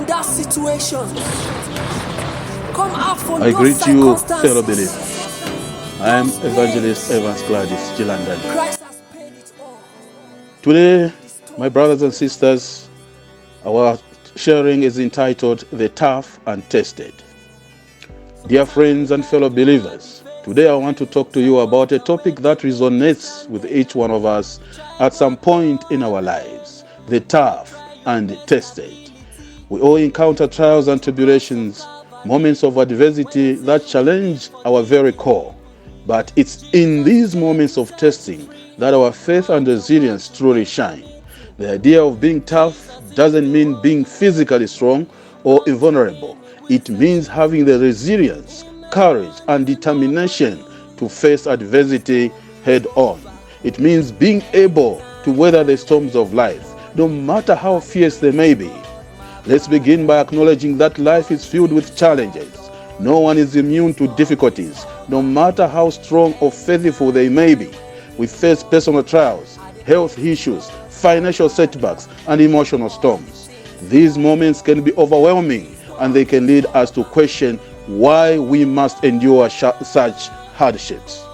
from that situation. Come out from I those greet you, circumstances. fellow believers. I am Evangelist Evans Gladys Gilandani. Christ has paid it all. Today, my brothers and sisters, our sharing is entitled The Tough and Tested. Dear friends and fellow believers, today I want to talk to you about a topic that resonates with each one of us at some point in our lives: the tough and tested. We all encounter trials and tribulations, moments of adversity that challenge our very core. But it's in these moments of testing that our faith and resilience truly shine. The idea of being tough doesn't mean being physically strong or invulnerable. It means having the resilience, courage, and determination to face adversity head on. It means being able to weather the storms of life, no matter how fierce they may be. Let's begin by acknowledging that life is filled with challenges. No one is immune to difficulties, no matter how strong or faithful they may be. We face personal trials, health issues, financial setbacks, and emotional storms. These moments can be overwhelming, and they can lead us to question why we must endure such hardships.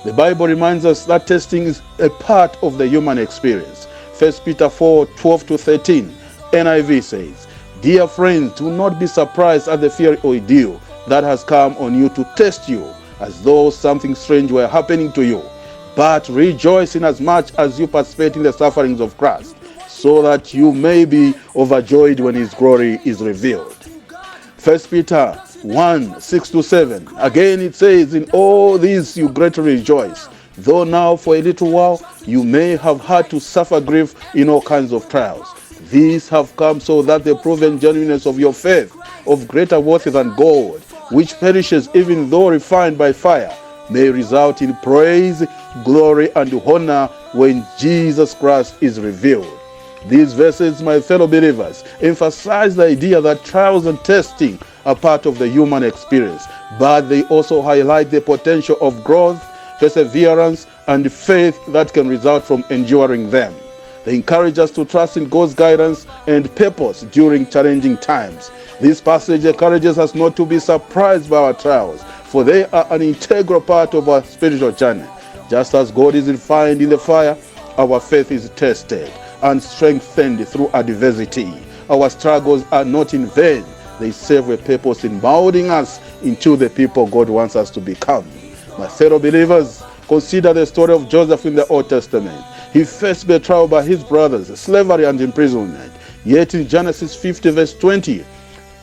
The Bible reminds us that testing is a part of the human experience. 1 Peter 4:12-13, NIV says, "Dear friends, do not be surprised at the fiery ordeal that has come on you to test you, as though something strange were happening to you. But rejoice inasmuch as you participate in the sufferings of Christ, so that you may be overjoyed when his glory is revealed." 1 Peter 1:6-7. Again it says, "In all these you greatly rejoice, though now for a little while you may have had to suffer grief in all kinds of trials. These have come so that the proven genuineness of your faith, of greater worth than gold, which perishes even though refined by fire, may result in praise, glory, and honor when Jesus Christ is revealed." These verses, my fellow believers, emphasize the idea that trials and testing are part of the human experience, but they also highlight the potential of growth, perseverance, and faith that can result from enduring them. They encourage us to trust in God's guidance and purpose during challenging times. This passage encourages us not to be surprised by our trials, for they are an integral part of our spiritual journey. Just as God is refined in the fire, our faith is tested and strengthened through adversity. Our struggles are not in vain. They serve a purpose in molding us into the people God wants us to become. My fellow believers, consider the story of Joseph in the Old Testament. He faced betrayal by his brothers, slavery, and imprisonment. Yet in Genesis 50:20,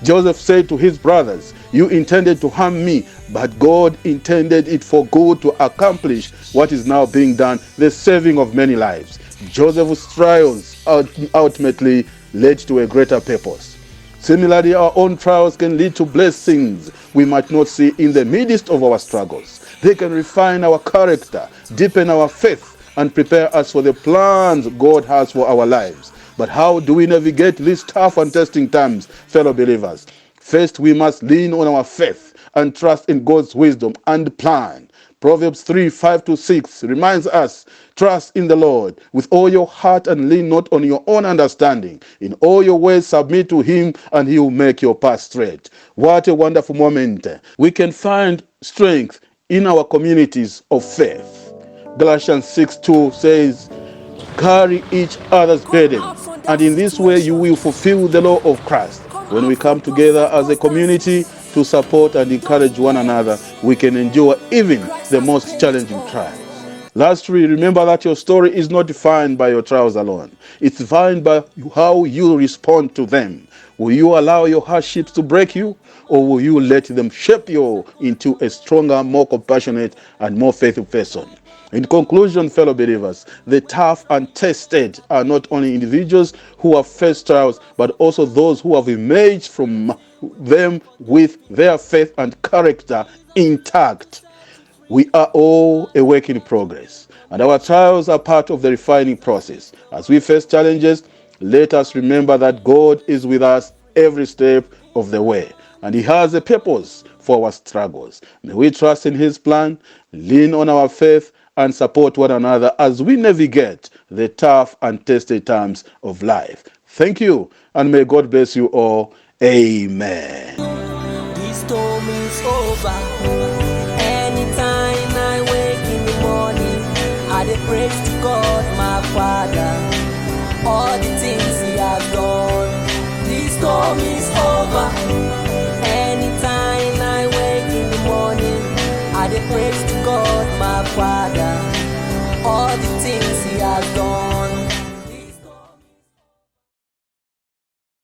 Joseph said to his brothers, "You intended to harm me, but God intended it for good to accomplish what is now being done, the saving of many lives." Joseph's trials ultimately led to a greater purpose. Similarly, our own trials can lead to blessings we might not see in the midst of our struggles. They can refine our character, deepen our faith, and prepare us for the plans God has for our lives. But how do we navigate these tough and testing times, fellow believers? First, we must lean on our faith and trust in God's wisdom and plan. Proverbs 3:5-6 reminds us, "Trust in the Lord with all your heart and lean not on your own understanding. In all your ways submit to him, and he will make your path straight." What a wonderful moment. We can find strength in our communities of faith. Galatians 6:2 says, "Carry each other's burdens, and in this way you will fulfill the law of Christ." When we come together as a community to support and encourage one another, we can endure even the most challenging trials. Lastly, remember that your story is not defined by your trials alone. It's defined by how you respond to them. Will you allow your hardships to break you, or will you let them shape you into a stronger, more compassionate, and more faithful person? In conclusion, fellow believers, the tough and tested are not only individuals who have faced trials, but also those who have emerged from them with their faith and character intact. We are all a work in progress, and our trials are part of the refining process. As we face challenges, let us remember that God is with us every step of the way, and he has a purpose for our struggles. May we trust in his plan, lean on our faith, and support one another as we navigate the tough and tested times of life. Thank you, and may God bless you all. Amen. The storm is over. Anytime I wake in the morning, I dey praise to God, my Father, all the things He has done. The storm is over. Anytime I wake in the morning, I dey praise to God, my Father.